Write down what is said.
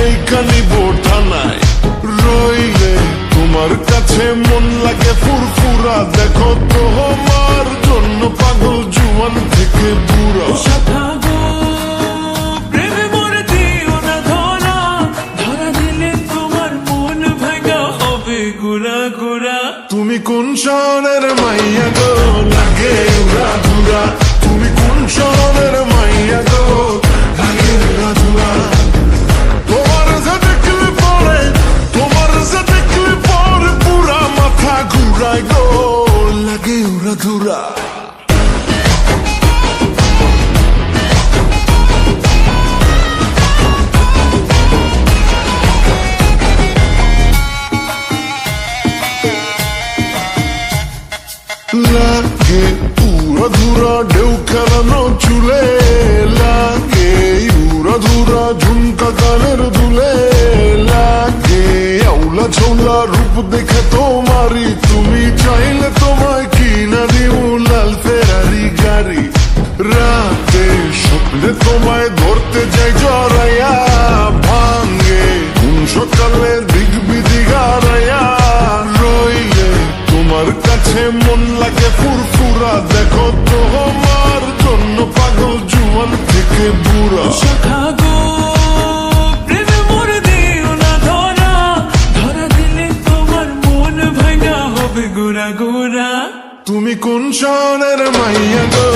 এইখানি বোঠানায় রইলে তোমার কাছে মন লাগে ফুরফুরা। দেখো তোমার জন্য পাগল জুয়ান থেকে বুড়া। তুমি কোন শহরের মাইয়া গো লাগে উড়া ধুরা। তুমি কোন শহরের মাইয়া গো লাগে উড়া ধুরা। তোমার যে দেখলে পরে, তোমার যে দেখলে পরে পুরা মাথা ঘুরায় গো লাগে উড়া ধুরা। লাগে উড়া ধুরা ঢেউ খেলানো চুলে, লাগে উড়া ধুরা ঝুমকা গানের দুলে, লাগে আউলা ঝোলা রূপ দেখে তোমারি। তুমি চাইলে তোমায় কিনা দিও লাল ফেরারি গাড়ি। রাতে স্বপ্নে তোমায় ধরতে যাই জড়াইয়া, ভাঙ্গে কোন সকালে দিক বিধি গাড়াইয়া রইলে তোমার কাছে মন লাগে ফুরফুরা। দেখো তোমার জন্য পাগল জুয়ান থেকে বুড়া। তুমি কোন শহরের মাইয়া গো